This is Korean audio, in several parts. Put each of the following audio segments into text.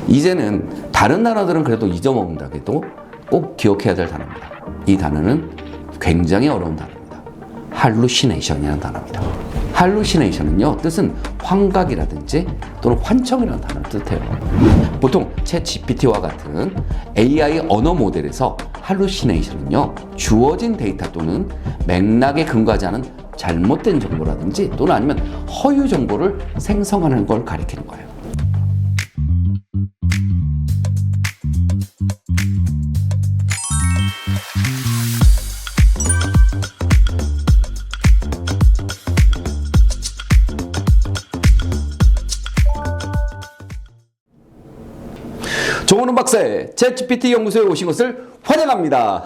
이제는 다른 단어들은 그래도 잊어먹는다 해도 꼭 기억해야 될 단어입니다. 이 단어는 굉장히 어려운 단어입니다. 할루시네이션이라는 단어입니다. 할루시네이션은요, 뜻은 환각이라든지 또는 환청이라는 단어를 뜻해요. 보통 챗GPT와 같은 AI 언어 모델에서 할루시네이션은요, 주어진 데이터 또는 맥락에 근거하지 않은 잘못된 정보라든지 또는 아니면 허위 정보를 생성하는 걸 가리키는 거예요. 정원훈 박사의 챗GPT 연구소에 오신 것을 환영합니다.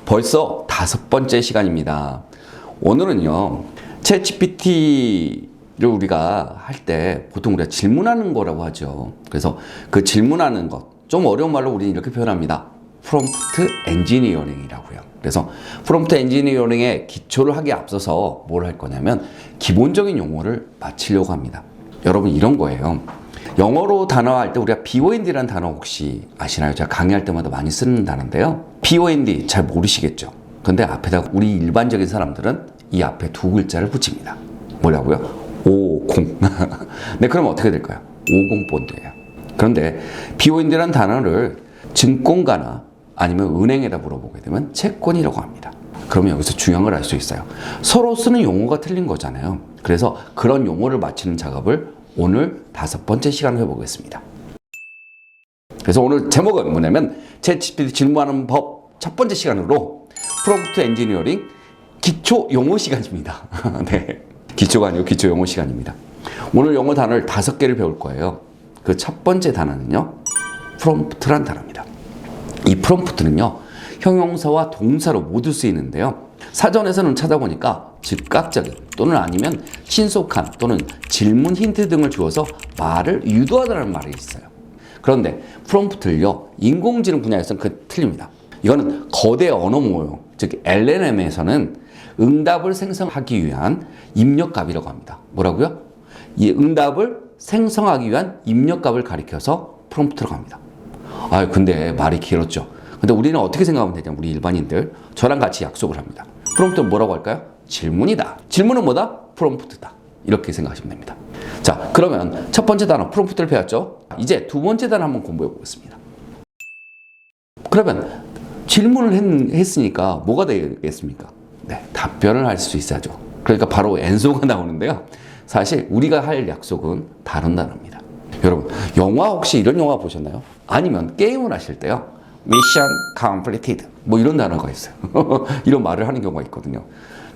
벌써 5번째 시간입니다. 오늘은요, 챗GPT를 우리가 할 때 보통 우리가 질문하는 거라고 하죠. 그래서 그 질문하는 것, 좀 어려운 말로 우리는 이렇게 표현합니다. 프롬프트 엔지니어링이라고요. 그래서 프롬프트 엔지니어링의 기초를 하기에 앞서서 뭘 할 거냐면 기본적인 용어를 맞추려고 합니다. 여러분, 이런 거예요. 영어로 단어할 때 우리가 BOND라는 단어 혹시 아시나요? 제가 강의할 때마다 많이 쓰는 단어인데요. BOND 잘 모르시겠죠? 근데 앞에다가 우리 일반적인 사람들은 이 앞에 두 글자를 붙입니다. 뭐라고요? 50. 네, 그럼 어떻게 될까요? 50 본드예요. 그런데 BOND라는 단어를 증권가나 아니면 은행에다 물어보게 되면 채권이라고 합니다. 그러면 여기서 중요한 걸 알 수 있어요. 서로 쓰는 용어가 틀린 거잖아요. 그래서 그런 용어를 맞히는 작업을 오늘 5번째 시간을 해보겠습니다. 그래서 오늘 제목은 뭐냐면 챗GPT 질문하는 법 첫 번째 시간으로 프롬프트 엔지니어링 기초 용어 시간입니다. 네, 기초가 아니고 기초 용어 시간입니다. 오늘 영어 단어를 5개를 배울 거예요. 그 첫 번째 단어는요, 프롬프트란 단어입니다. 이 프롬프트는요, 형용사와 동사로 모두 쓰이는데요. 사전에서는 찾아보니까 즉각적인 또는 아니면 신속한 또는 질문 힌트 등을 주어서 말을 유도하다는 말이 있어요. 그런데 프롬프트를요, 인공지능 분야에서는 틀립니다. 이거는 거대 언어 모형, 즉 LLM에서는 응답을 생성하기 위한 입력값이라고 합니다. 뭐라고요? 이 응답을 생성하기 위한 입력값을 가리켜서 프롬프트라고 합니다. 근데 말이 길었죠. 근데 우리는 어떻게 생각하면 되냐? 우리 일반인들, 저랑 같이 약속을 합니다. 프롬프트는 뭐라고 할까요? 질문이다. 질문은 뭐다? 프롬프트다. 이렇게 생각하시면 됩니다. 자, 그러면 첫 번째 단어 프롬프트를 배웠죠? 이제 두 번째 단어 한번 공부해 보겠습니다. 그러면 질문을 했으니까 뭐가 되겠습니까? 네, 답변을 할 수 있어야죠. 그러니까 바로 엔소가 나오는데요. 사실 우리가 할 약속은 다른 단어입니다. 여러분, 영화 혹시 이런 영화 보셨나요? 아니면 게임을 하실 때요, 미션 컴플리티드 뭐 이런 단어가 있어요. 이런 말을 하는 경우가 있거든요.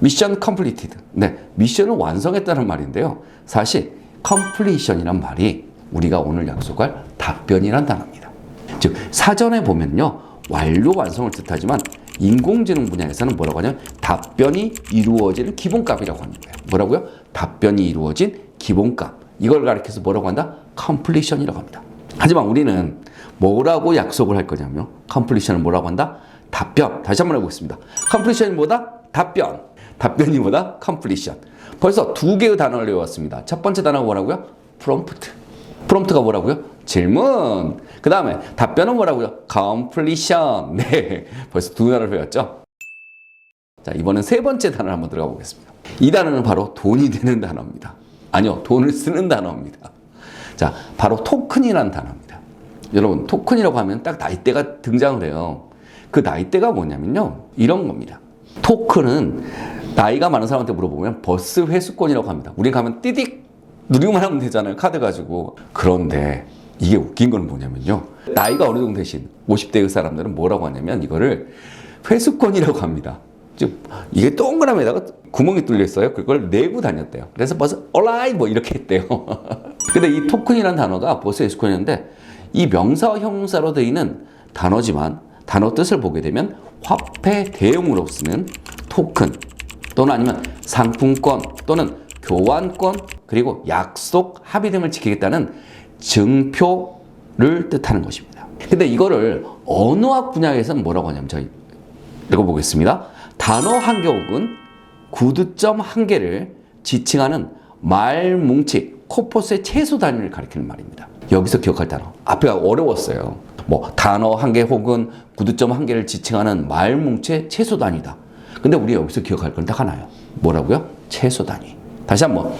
미션 컴플리티드. 네, 미션을 완성했다는 말인데요. 사실 컴플리션이란 말이 우리가 오늘 약속할 답변이란 단어입니다. 즉 사전에 보면요, 완료 완성을 뜻하지만 인공지능 분야에서는 뭐라고 하냐면 답변이 이루어지는 기본값이라고 하는 거예요. 뭐라고요? 답변이 이루어진 기본값. 이걸 가리켜서 뭐라고 한다? 컴플리션이라고 합니다. 하지만 우리는 뭐라고 약속을 할 거냐면 컴플리션을 뭐라고 한다? 답변. 다시 한번 해보겠습니다. 컴플리션이 뭐다? 답변. 답변이 뭐다? 컴플리션. 벌써 2개의 단어를 외웠습니다. 첫 번째 단어가 뭐라고요? 프롬프트. 프롬프트가 뭐라고요? 질문. 그 다음에 답변은 뭐라고요? 컴플리션. 네, 벌써 2단어를 배웠죠? 자, 이번엔 3번째 단어를 한번 들어가 보겠습니다. 이 단어는 바로 돈이 되는 단어입니다. 아니요, 돈을 쓰는 단어입니다. 자, 바로 토큰이라는 단어입니다. 여러분, 토큰이라고 하면 딱 나이대가 등장을 해요. 그 나이대가 뭐냐면요, 이런 겁니다. 토큰은 나이가 많은 사람한테 물어보면 버스 회수권이라고 합니다. 우리 가면 띠딕 누리기만 하면 되잖아요, 카드 가지고. 그런데 이게 웃긴 건 뭐냐면요, 나이가 어느 정도 되신 50대의 사람들은 뭐라고 하냐면 이거를 회수권이라고 합니다. 즉 이게 동그라미에다가 구멍이 뚫려 있어요. 그걸 내고 다녔대요. 그래서 버스 얼라이 뭐 이렇게 했대요. 근데 이 토큰이라는 단어가 버스 회수권이었는데, 이 명사와 형용사로 되어 있는 단어지만 단어 뜻을 보게 되면 화폐 대용으로 쓰는 토큰 또는 아니면 상품권 또는 교환권 그리고 약속, 합의 등을 지키겠다는 증표를 뜻하는 것입니다. 근데 이거를 언어학 분야에서는 뭐라고 하냐면, 저희 읽어보겠습니다. 단어 한 개 혹은 구두점 한 개를 지칭하는 말, 뭉치, 코퍼스의 최소 단위를 가리키는 말입니다. 여기서 기억할 단어. 앞에가 어려웠어요. 뭐 단어 한 개 혹은 구두점 한 개를 지칭하는 말뭉치의 최소 단위다. 근데 우리 여기서 기억할 건 딱 하나요. 뭐라고요? 최소 단위. 다시 한번.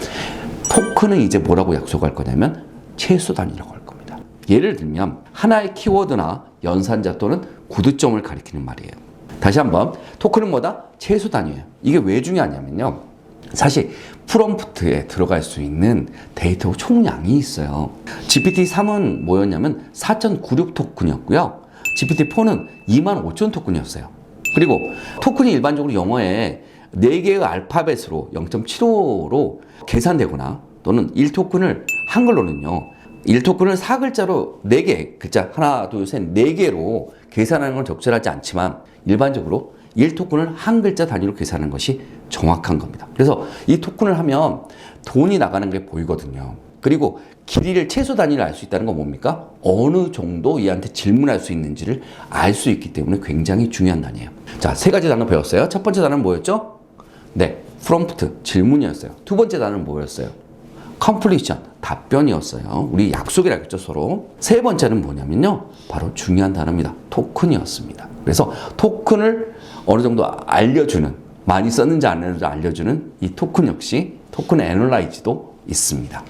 토큰은 이제 뭐라고 약속할 거냐면 최소 단위라고 할 겁니다. 예를 들면 하나의 키워드나 연산자 또는 구두점을 가리키는 말이에요. 다시 한번. 토큰은 뭐다? 최소 단위예요. 이게 왜 중요하냐면요. 사실 프롬프트에 들어갈 수 있는 데이터 총량이 있어요. GPT-3은 뭐였냐면 4.96 토큰이었고요. GPT-4는 25,000 토큰이었어요. 그리고 토큰이 일반적으로 영어에 4개의 알파벳으로 0.75로 계산되거나 또는 1토큰을 한글로는요. 1토큰을 4글자로 4개, 글자 하나, 둘, 셋, 4개로 계산하는 건 적절하지 않지만 일반적으로 1토큰을 한 글자 단위로 계산하는 것이 정확한 겁니다. 그래서 이 토큰을 하면 돈이 나가는 게 보이거든요. 그리고 길이를 최소 단위를 알 수 있다는 건 뭡니까? 어느 정도 얘한테 질문할 수 있는지를 알 수 있기 때문에 굉장히 중요한 단위예요. 자, 3가지 단어 배웠어요. 첫 번째 단어는 뭐였죠? 네, 프롬프트, 질문이었어요. 두 번째 단어는 뭐였어요? 컴플리션, 답변이었어요. 우리 약속이라겠죠, 서로. 세 번째는 뭐냐면요. 바로 중요한 단어입니다. 토큰이었습니다. 그래서 토큰을 어느 정도 알려주는, 많이 썼는지 안 썼는지 알려주는 이 토큰 역시 토큰 애널라이즈도 있습니다.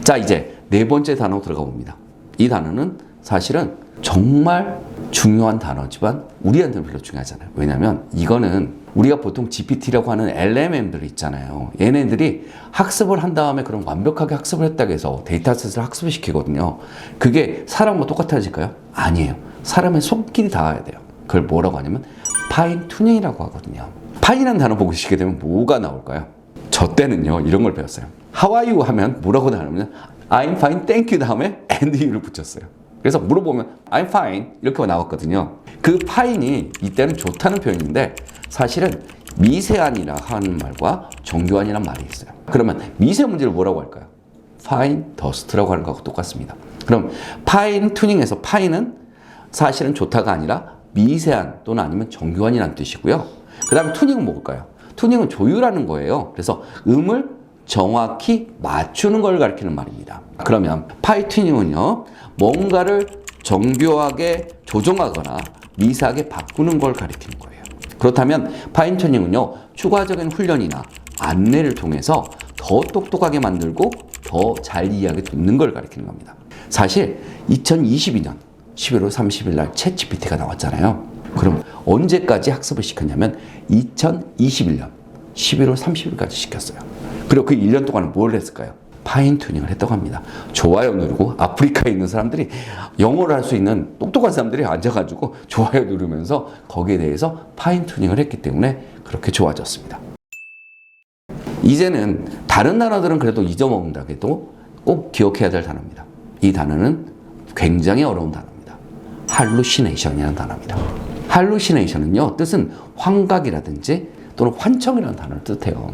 자, 이제 네 번째 단어 들어가 봅니다. 이 단어는 사실은 정말 중요한 단어지만 우리한테는 별로 중요하잖아요. 왜냐하면 이거는 우리가 보통 GPT라고 하는 LMM들 있잖아요. 얘네들이 학습을 한 다음에 그럼 완벽하게 학습을 했다고 해서 데이터셋을 학습을 시키거든요. 그게 사람과 똑같아질까요? 아니에요. 사람의 손길이 닿아야 돼요. 그걸 뭐라고 하냐면 파인 튜닝이라고 하거든요. 파인이라는 단어 보고 시게 되면 뭐가 나올까요? 저 때는요 이런 걸 배웠어요. How are you 하면 뭐라고 나오냐면 I'm fine, thank you 다음에 and you를 붙였어요. 그래서 물어보면 I'm fine 이렇게 나왔거든요. 그 fine이 이때는 좋다는 표현인데 사실은 미세한이라 하는 말과 정교한이라는 말이 있어요. 그러면 미세먼지를 뭐라고 할까요? fine dust라고 하는 거하고 똑같습니다. 그럼 fine tuning에서 fine은 사실은 좋다가 아니라 미세한 또는 아니면 정교한이라는 뜻이고요. 그 다음에 튜닝은 뭘까요? 튜닝은 조율하는 거예요. 그래서 음을 정확히 맞추는 걸 가리키는 말입니다. 그러면 파이 튜닝은요, 뭔가를 정교하게 조정하거나 미세하게 바꾸는 걸 가리키는 거예요. 그렇다면 파인 튜닝은요, 추가적인 훈련이나 안내를 통해서 더 똑똑하게 만들고 더 잘 이해하게 돕는 걸 가리키는 겁니다. 사실 2022년 11월 30일 날 챗GPT가 나왔잖아요. 그럼 언제까지 학습을 시켰냐면 2021년 11월 30일까지 시켰어요. 그리고 그 1년 동안은 뭘 했을까요? 파인 튜닝을 했다고 합니다. 좋아요 누르고 아프리카에 있는 사람들이 영어를 할 수 있는 똑똑한 사람들이 앉아가지고 좋아요 누르면서 거기에 대해서 파인 튜닝을 했기 때문에 그렇게 좋아졌습니다. 이제는 다른 단어들은 그래도 잊어먹는다고 해도 꼭 기억해야 될 단어입니다. 이 단어는 굉장히 어려운 단어입니다. 할루시네이션이라는 단어입니다. 할루시네이션은요, 뜻은 환각이라든지 또는 환청이라는 단어를 뜻해요.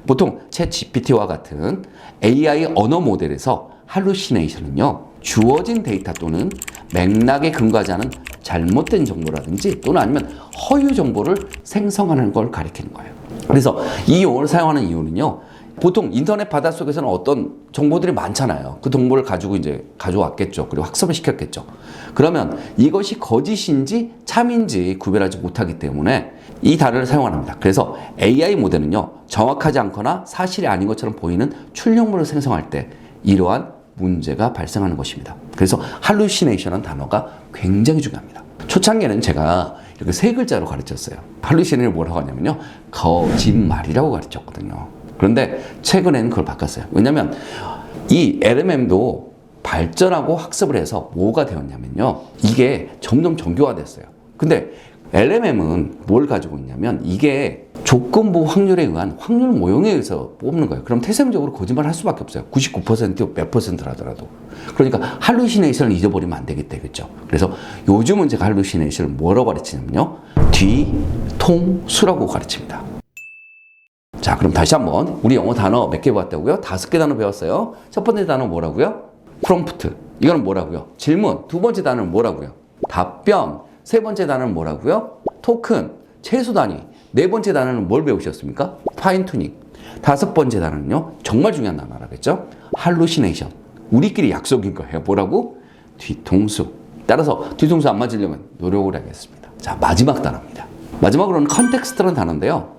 보통 챗 GPT와 같은 AI 언어 모델에서 할루시네이션은요, 주어진 데이터 또는 맥락에 근거하지 않은 잘못된 정보라든지 또는 아니면 허위 정보를 생성하는 걸 가리키는 거예요. 그래서 이 용어를 사용하는 이유는요, 보통 인터넷 바닷속에서는 어떤 정보들이 많잖아요. 그 정보를 가지고 이제 가져왔겠죠. 그리고 학습을 시켰겠죠. 그러면 이것이 거짓인지 참인지 구별하지 못하기 때문에 이 단어를 사용합니다. 그래서 AI 모델은요, 정확하지 않거나 사실이 아닌 것처럼 보이는 출력물을 생성할 때 이러한 문제가 발생하는 것입니다. 그래서 할루시네이션은 단어가 굉장히 중요합니다. 초창기에는 제가 이렇게 3글자로 가르쳤어요. 할루시네이션을 뭐라고 하냐면요, 거짓말이라고 가르쳤거든요. 그런데 최근에는 그걸 바꿨어요. 왜냐하면 이 LMM도 발전하고 학습을 해서 뭐가 되었냐면요, 이게 점점 정교화됐어요. 근데 LMM은 뭘 가지고 있냐면 이게 조건부 확률에 의한 확률 모형에 의해서 뽑는 거예요. 그럼 태생적으로 거짓말을 할 수밖에 없어요. 99% 몇 %라더라도. 그러니까 할루시네이션을 잊어버리면 안 되겠죠. 그래서 요즘은 제가 할루시네이션을 뭐라고 가르치냐면요, 뒤통수라고 가르칩니다. 자, 그럼 다시 한번 우리 영어 단어 몇 개 배웠다고요? 5개 단어 배웠어요. 첫 번째 단어 뭐라고요? 프롬프트. 이거는 뭐라고요? 질문. 두 번째 단어는 뭐라고요? 답변. 세 번째 단어는 뭐라고요? 토큰. 최소 단위. 네 번째 단어는 뭘 배우셨습니까? 파인 튜닝. 다섯 번째 단어는요, 정말 중요한 단어라겠죠? hallucination. 우리끼리 약속인 거예요. 뭐라고? 뒤통수. 따라서 뒤통수 안 맞으려면 노력을 하겠습니다. 자, 마지막 단어입니다. 마지막으로는 컨텍스트라는 단어인데요.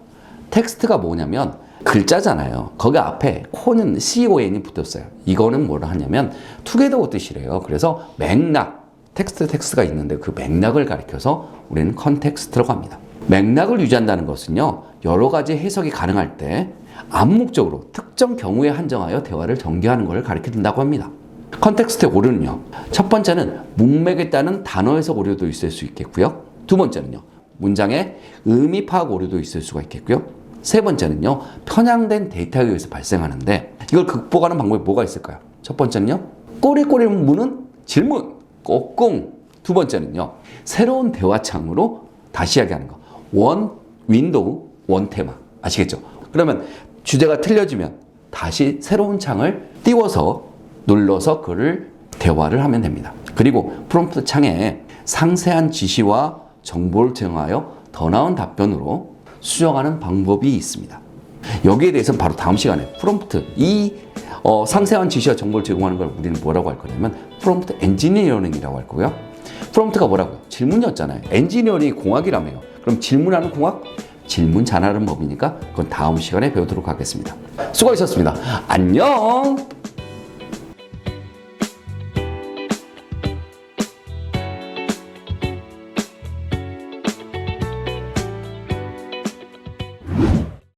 텍스트가 뭐냐면 글자잖아요. 거기 앞에 con은 con이 붙었어요. 이거는 뭐라 하냐면 together 뜻이래요. 그래서 맥락, 텍스트가 있는데 그 맥락을 가리켜서 우리는 컨텍스트라고 합니다. 맥락을 유지한다는 것은요, 여러 가지 해석이 가능할 때 암묵적으로 특정 경우에 한정하여 대화를 전개하는 것을 가리킨다고 합니다. 컨텍스트의 오류는요, 첫 번째는 문맥에 따른 단어 해석 오류도 있을 수 있겠고요. 두 번째는요, 문장의 의미 파악 오류도 있을 수가 있겠고요. 세 번째는요, 편향된 데이터에 의해서 발생하는데 이걸 극복하는 방법이 뭐가 있을까요? 첫 번째는요, 꼬리꼬리 무는 질문, 꼭꿍. 두 번째는요, 새로운 대화창으로 다시 이야기하는 거. 원 윈도우, 원 테마. 아시겠죠? 그러면 주제가 틀려지면 다시 새로운 창을 띄워서 눌러서 그를 대화를 하면 됩니다. 그리고 프롬프트 창에 상세한 지시와 정보를 제공하여 더 나은 답변으로 수정하는 방법이 있습니다. 여기에 대해서는 바로 다음 시간에 프롬프트, 상세한 지시와 정보를 제공하는 걸 우리는 뭐라고 할 거냐면 프롬프트 엔지니어링이라고 할 거고요. 프롬프트가 뭐라고요? 질문이었잖아요. 엔지니어링이 공학이라며요. 그럼 질문하는 공학? 질문 잘하는 법이니까 그건 다음 시간에 배우도록 하겠습니다. 수고하셨습니다. 안녕!